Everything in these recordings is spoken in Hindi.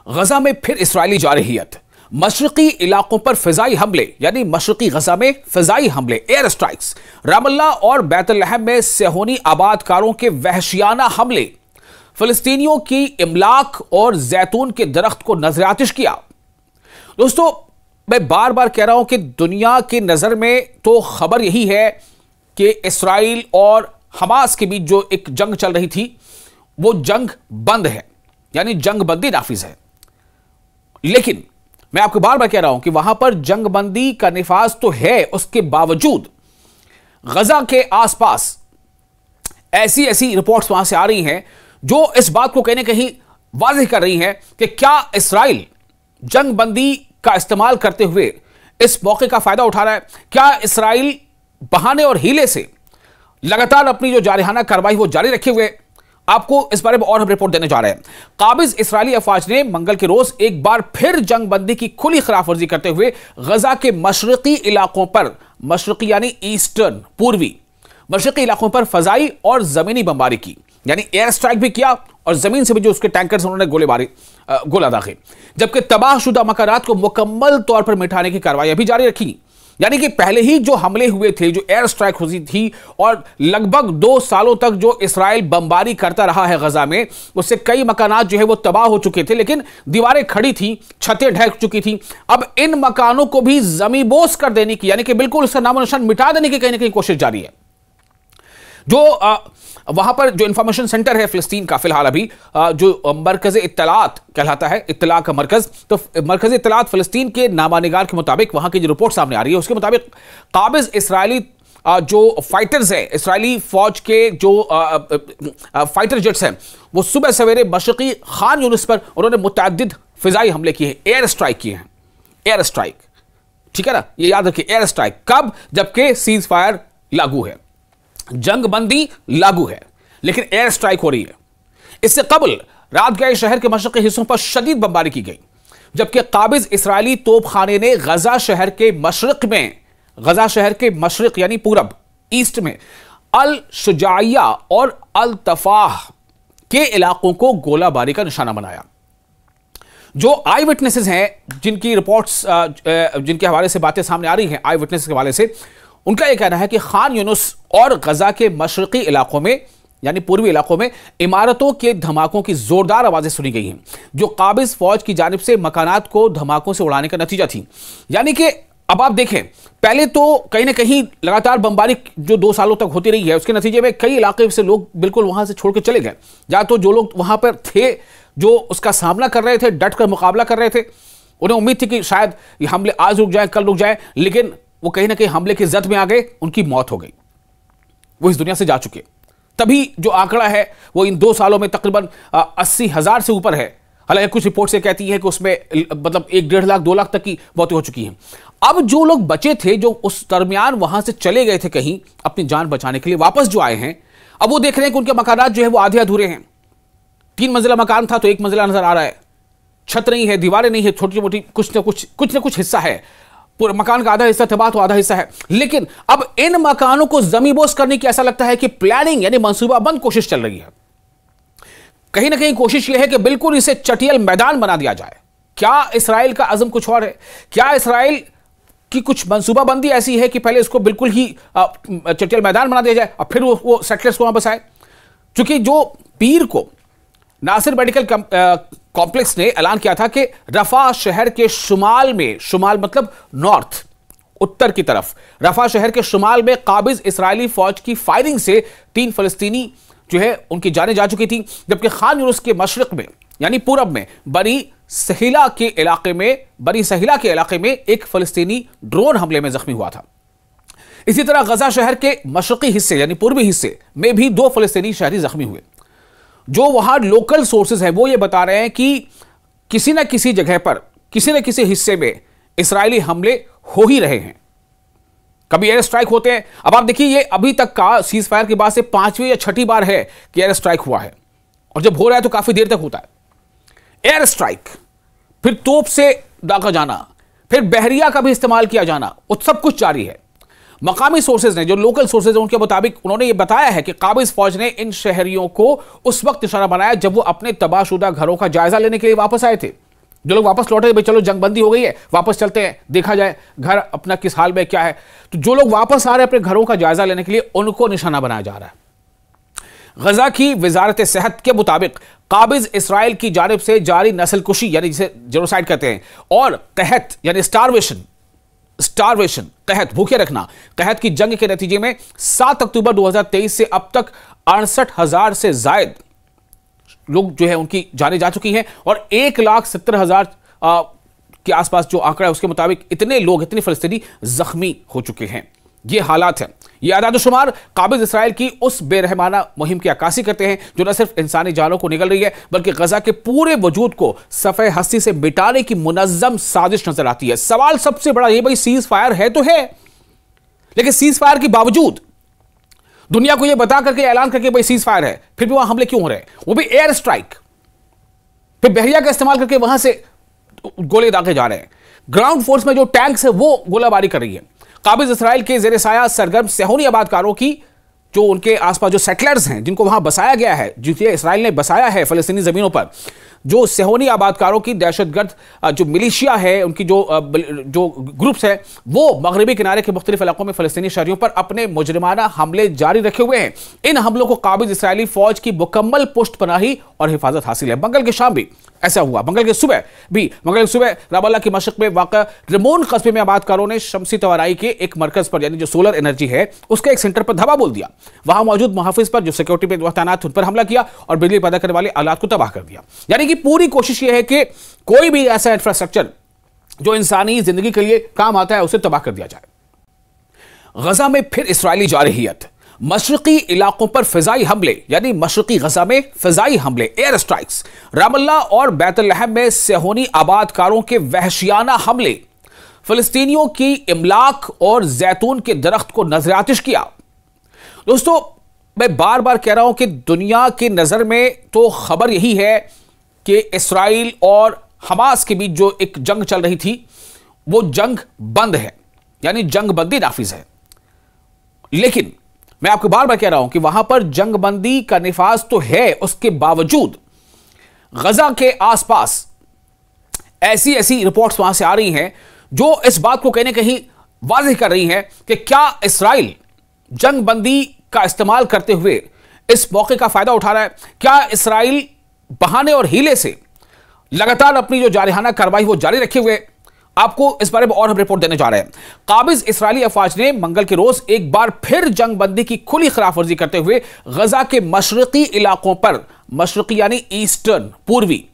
गजा में फिर इस्राएली जारहियत, मशरकी इलाकों पर फिजाई हमले, यानी मशरकी गजा में फिजाई हमले, एयर स्ट्राइक्स, रामल्ला और बैतलहम में सेहोनी आबादकारों के वहशियाना हमले, फिलिस्तीनियों की इमलाक और जैतून के दरख्त को नजरातिश किया। दोस्तों, मैं बार बार कह रहा हूं कि दुनिया की नजर में तो खबर यही है कि इस्राइल और हमास के बीच जो एक जंग चल रही थी वो जंग बंद है, यानी जंग बंदी नाफिज है। लेकिन मैं आपको बार बार कह रहा हूं कि वहां पर जंग बंदी का निफाज तो है, उसके बावजूद गजा के आसपास ऐसी ऐसी रिपोर्ट्स वहां से आ रही हैं जो इस बात को कहीं ना कहीं वाज़ेह कर रही हैं कि क्या इस्राइल जंग बंदी का इस्तेमाल करते हुए इस मौके का फायदा उठा रहा है। क्या इस्राइल बहाने और हीले से लगातार अपनी जो जारहाना कार्रवाई वो जारी रखे हुए। आपको इस बारे में और हम रिपोर्ट देने जा रहे हैं। काबिज इस्राएली अफवाज ने मंगल के रोज एक बार फिर जंग बंदी की खुली खिलाफवर्जी करते हुए गजा के मशरकी इलाकों पर, मशरकी यानी ईस्टर्न, पूर्वी मशरकी इलाकों पर फजाई और जमीनी बमबारी की, यानी एयर स्ट्राइक भी किया और जमीन से भी जो उसके टैंकर्स उन्होंने गोला दागे, जबकि तबाहशुदा मकानात को मुकम्मल तौर पर मिटाने की कार्रवाई भी जारी रखी। यानी कि पहले ही जो हमले हुए थे, जो एयर स्ट्राइक हुई थी और लगभग 2 सालों तक जो इस्राइल बमबारी करता रहा है गजा में, उससे कई मकानात जो है वो तबाह हो चुके थे, लेकिन दीवारें खड़ी थी, छतें ढह चुकी थी। अब इन मकानों को भी जमीबोस कर देने की, यानी कि बिल्कुल उसका नामो निशान मिटा देने की कहीं ना कहीं कोशिश जारी है। जो वहां पर जो इंफॉर्मेशन सेंटर है फिलिस्तीन का, फिलहाल अभी जो मरकज इत्तलात कहलाता है, इत्तला का मरकज, तो मरकज इत्तलात फिलिस्तीन के नामानिगार के मुताबिक वहां की जो रिपोर्ट सामने आ रही है उसके मुताबिक काबिज इस्राएली जो फाइटर्स हैं, इस्राएली फौज के जो फाइटर जेट्स हैं, वो सुबह सवेरे मशरकी खान यूनिस पर उन्होंने मुतअद्दिद फिजाई हमले किए हैं, एयर स्ट्राइक किए हैं। एयर स्ट्राइक, ठीक है ना, ये याद रखिए। एयर स्ट्राइक कब? जबकि सीज फायर लागू है, जंग बंदी लागू है, लेकिन एयर स्ट्राइक हो रही है। इससे कबल रात गए शहर के मशरकी हिस्सों पर शदीद बमबारी की गई, जबकि काबिज इस्राएली तोपखाने ने गजा शहर के मशरक में, गजा शहर के मशरक यानी पूरब, ईस्ट में अल शुजाइया और अल तफाह के इलाकों को गोलाबारी का निशाना बनाया। जो आई विटनेसेस हैं, जिनकी रिपोर्ट्स, जिनके हवाले से बातें सामने आ रही हैं, आई विटनेस के हवाले से, उनका यह कहना है कि खान यूनुस और गजा के मशरकी इलाकों में, यानी पूर्वी इलाकों में इमारतों के धमाकों की जोरदार आवाजें सुनी गई हैं, जो काबिज फौज की जानिब से मकानात को धमाकों से उड़ाने का नतीजा थी। यानी कि अब आप देखें, पहले तो कहीं ना कहीं लगातार बमबारी जो 2 सालों तक होती रही है, उसके नतीजे में कई इलाके से लोग बिल्कुल वहां से छोड़ के चले गए, या तो जो लोग वहां पर थे, जो उसका सामना कर रहे थे, डट कर मुकाबला कर रहे थे, उन्हें उम्मीद थी कि शायद ये हमले आज रुक जाए, कल रुक जाए, लेकिन वो कहीं ना कहीं हमले की जद में आ गए, उनकी मौत हो गई, वो इस दुनिया से जा चुके। तभी जो आंकड़ा है वो इन 2 सालों में तकरीबन 80,000 से ऊपर है। हालांकि कुछ रिपोर्ट से कहती है कि उसमें मतलब 1-1.5 लाख 2 लाख तक की मौतें हो चुकी हैं। अब जो लोग बचे थे, जो उस दरमियान वहां से चले गए थे कहीं अपनी जान बचाने के लिए, वापस जो आए हैं, अब वो देख रहे हैं कि उनके मकानात जो है वो आधे अधूरे हैं। 3 मंजिला मकान था तो 1 मंजिला नजर आ रहा है, छत नहीं है, दीवारें नहीं है, छोटी मोटी कुछ ना कुछ हिस्सा है, पूरे मकान का आधा हिस्सा तबाह तो आधा हिस्सा है। लेकिन अब इन मकानों को जमीबोस करने की ऐसा लगता है कि प्लानिंग यानी मंसूबाबंद कोशिश चल रही है। कहीं ना कहीं कोशिश यह है कि बिल्कुल इसे चटियल मैदान बना दिया जाए। क्या इसराइल का अज़म कुछ और है? क्या इसराइल की कुछ मंसूबाबंदी ऐसी है कि पहले इसको बिल्कुल ही चटियल मैदान बना दिया जाए और फिर वो सेटलर्स को वहां बसाए? क्योंकि जो पीर को नासिर मेडिकल कॉम्प्लेक्स ने ऐलान किया था कि रफा शहर के शुमाल में, शुमाल मतलब नॉर्थ, उत्तर की तरफ, रफा शहर के शुमाल में काबिज इस्राएली फौज की फायरिंग से 3 फलस्तीनी जो है उनकी जानें जा चुकी थी, जबकि खान यूनुस के मशरक में यानी पूरब में बनी सहिला के इलाके में एक फलस्तीनी ड्रोन हमले में जख्मी हुआ था। इसी तरह गजा शहर के मशरकी हिस्से यानी पूर्वी हिस्से में भी 2 फलस्तीनी शहरी जख्मी हुए। जो वहां लोकल सोर्सेज हैं वो ये बता रहे हैं कि किसी न किसी जगह पर, किसी न किसी हिस्से में इस्राएली हमले हो ही रहे हैं, कभी एयर स्ट्राइक होते हैं। अब आप देखिए, ये अभी तक का सीज फायर के बाद से 5वीं या 6ठी बार है कि एयर स्ट्राइक हुआ है, और जब हो रहा है तो काफी देर तक होता है। एयर स्ट्राइक, फिर तोप से दागा जाना, फिर बहरिया का भी इस्तेमाल किया जाना, वो सब कुछ जारी है। मकामी सोर्सेज ने, जो लोकल सोर्सेज हैं, उनके मुताबिक उन्होंने ये बताया है कि काबिज फौज ने इन शहरियों को उस वक्त निशाना बनाया जब वो अपने तबाहशुदा घरों का जायजा लेने के लिए वापस आए थे। जो लोग वापस लौटे, भाई चलो जंगबंदी हो गई है, वापस चलते हैं, देखा जाए घर अपना किस हाल में क्या है। तो जो लोग वापस आ रहे हैं अपने घरों का जायजा लेने के लिए, उनको निशाना बनाया जा रहा है। गजा की वजारत सेहत के मुताबिक काबिज इसराइल की जानिब से जारी नस्लकुशी यानी जिसे जेनोसाइड कहते हैं, और कहत यानी स्टारवेशन कहत भूखे रखना, कहत की जंग के नतीजे में 7 अक्टूबर 2023 से अब तक 68,000 से जायद लोग जो है उनकी जानें जा चुकी हैं, और 1,70,000 के आसपास जो आंकड़ा है उसके मुताबिक इतने फलस्तीनी जख्मी हो चुके हैं। ये हालात हैं। ये आदाद-ओ-शुमार काबिज इसराइल की उस बेरहमाना मुहिम की अक्कासी करते हैं जो न सिर्फ इंसानी जानों को निगल रही है, बल्कि गजा के पूरे वजूद को सफ़े हस्ती से मिटाने की मुनज़्ज़म साजिश नजर आती है। सवाल सबसे बड़ा ये, भाई सीज फायर है तो है, लेकिन सीज फायर के बावजूद दुनिया को यह बता करके ऐलान करके भाई सीज फायर है, फिर भी वहां हमले क्यों हो रहे हैं, वो भी एयर स्ट्राइक, फिर बहरिया का इस्तेमाल करके वहां से गोले दागे जा रहे हैं। ग्राउंड फोर्स में जो टैंक्स है वो गोलाबारी कर रही है। काबिज इसराइल के जेर साया सरगर्म सेहोनी आबादकारों की जो उनके आसपास जो सेटलर्स हैं, जिनको वहां बसाया गया है, जिसे इसराइल ने बसाया है फलस्तीनी जमीनों पर, जो सेहोनी आबादकारों की दहशतगर्द जो मिलिशिया है, उनकी जो ग्रुप्स है, वो मगरबी किनारे के मुख्तलिफ इलाकों में फलस्तीनी शहरियों पर अपने मुजरिमाना हमले जारी रखे हुए हैं। इन हमलों को काबिज इसराइली फौज की मुकम्मल पुष्ट पनाही और हिफाजत हासिल है। मंगल की शाम भी ऐसा हुआ। मंगल की सुबह रामल्ला की मशरक में वाक़ा रिमोन कस्बे में आबादकारों ने शमसी तवाराई के एक मरकज पर, यानी जो सोलर एनर्जी है उसके एक सेंटर पर धावा बोल दिया। वहां मौजूद मुहाफिज पर जो सिक्योरिटी पे तैनात उन पर हमला किया और बिजली पैदा करने वाले आलात को तबाह कर दिया। यानी कि पूरी कोशिश यह है कि कोई भी ऐसा इंफ्रास्ट्रक्चर जो इंसानी जिंदगी के लिए काम आता है उसे तबाह कर दिया जाए। गजा में फिर इसराइली जारहियत, मशरकी इलाकों पर फिजाई हमले, यानी मशरकी गजा में फिजाई हमले, एयर स्ट्राइक्स। रामल्ला और बैतुल-लहम में सेहोनी आबादकारों के वहशियाना हमले, फिलिस्तीनियों की इमलाक और जैतून के दरख्त को नजरातिश किया। दोस्तों, मैं बार बार कह रहा हूं कि दुनिया की नजर में तो खबर यही है कि इसराइल और हमास के बीच जो एक जंग चल रही थी वो जंग बंद है, यानी जंग बंदी नाफिज है। लेकिन मैं आपको बार बार कह रहा हूं कि वहां पर जंग बंदी का निफाज तो है, उसके बावजूद गजा के आसपास ऐसी ऐसी रिपोर्ट्स वहां से आ रही हैं जो इस बात को कहीं ना कहीं वाज़ेह कर रही हैं कि क्या इसराइल जंग बंदी का इस्तेमाल करते हुए इस मौके का फायदा उठा रहा है। क्या इसराइल बहाने और हीले से लगातार अपनी जो जारहाना कार्रवाई वो जारी रखे हुए। आपको इस बारे में और हम रिपोर्ट देने जा रहे हैं। काबिज इसराइली अफवाज ने मंगल के रोज एक बार फिर जंग बंदी की खुली खिलाफवर्जी करते हुए गजा के मशरकी इलाकों पर, मशरकी यानी ईस्टर्न, पूर्वी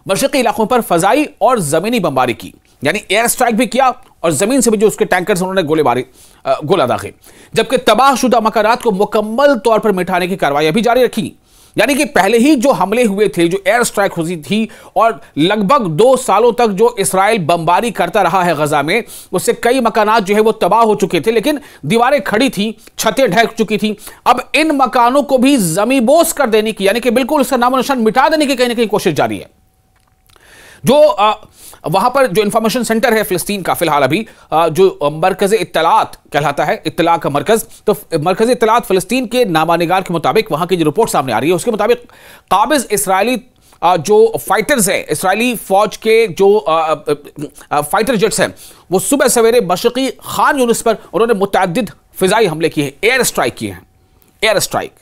मशरकी इलाकों पर फजाई और जमीनी बमबारी की, यानी एयर स्ट्राइक भी किया और जमीन से भी जो उसके टैंकर्स उन्होंने गोला दागे, जबकि तबाहशुदा मकानात को मुकम्मल तौर पर मिटाने की कार्रवाई भी जारी रखी। यानी कि पहले ही जो हमले हुए थे, जो एयर स्ट्राइक हुई थी, और लगभग 2 सालों तक जो इसराइल बमबारी करता रहा है गजा में, उससे कई मकानात जो है वो तबाह हो चुके थे, लेकिन दीवारें खड़ी थी, छतें ढह चुकी थी। अब इन मकानों को भी जमीबोस कर देने की, यानी कि बिल्कुल उसका नामो निशान मिटा देने की कहीं ना कहीं कोशिश जारी है। जो वहां पर जो इंफॉर्मेशन सेंटर है फिलिस्तीन का, फिलहाल अभी जो मरकज इत्तलात कहलाता है, इत्तला का मरकज, तो मरकज इत्तलात फिलिस्तीन के नामानिगार के मुताबिक वहां की जो रिपोर्ट सामने आ रही है उसके मुताबिक काबिज इसराइली जो फाइटर्स हैं, इसराइली फौज के जो फाइटर जेट्स हैं, वो सुबह सवेरे मशरकी खान यूनिस पर उन्होंने मुतअद्दिद फिजाई हमले किए हैं, एयर स्ट्राइक किए हैं। एयर स्ट्राइक,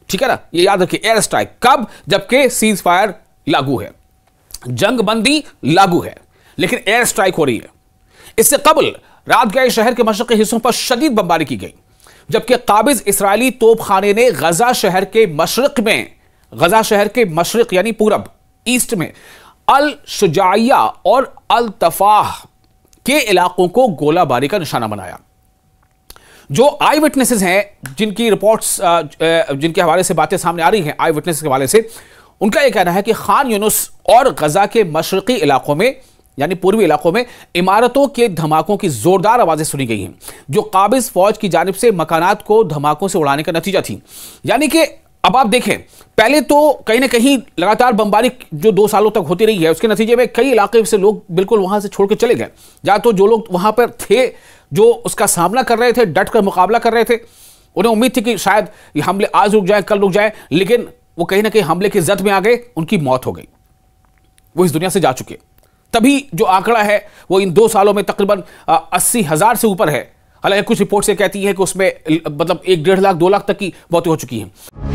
ठीक है ना, ये याद रखिए, एयर स्ट्राइक। कब? जबकि सीज फायर लागू है, जंग बंदी लागू है, लेकिन एयर स्ट्राइक हो रही है। इससे कबल रात गए शहर के मशरकी हिस्सों पर शदीद बमबारी की गई, जबकि काबिज इसराइली तोपखाने ने गजा शहर के मशरक में, गजा शहर के मशरक यानी पूरब, ईस्ट में अल शुजाइया और अल तफाह के इलाकों को गोलाबारी का निशाना बनाया। जो आई विटनेसेस हैं, जिनकी रिपोर्ट्स, जिनके हवाले से बातें सामने आ रही हैं, आई विटनेस के हवाले से, उनका यह कहना है कि खान यूनुस और गजा के मशरकी इलाकों में, यानी पूर्वी इलाकों में, इमारतों के धमाकों की जोरदार आवाजें सुनी गई हैं, जो काबिज फौज की जानिब से मकानात को धमाकों से उड़ाने का नतीजा थी। यानी कि अब आप देखें, पहले तो कहीं ना कहीं लगातार बमबारी जो 2 सालों तक होती रही है, उसके नतीजे में कई इलाके से लोग बिल्कुल वहां से छोड़ के चले गए। या तो जो लोग वहां पर थे, जो उसका सामना कर रहे थे, डट कर मुकाबला कर रहे थे, उन्हें उम्मीद थी कि शायद ये हमले आज रुक जाए, कल रुक जाए, लेकिन वो कहीं ना कहीं हमले की जद में आ गए, उनकी मौत हो गई, वो इस दुनिया से जा चुके। तभी जो आंकड़ा है वो इन 2 सालों में तकरीबन 80,000 से ऊपर है। हालांकि कुछ रिपोर्ट से कहती है कि उसमें मतलब 1-1.5 लाख 2 लाख तक की मौतें हो चुकी हैं।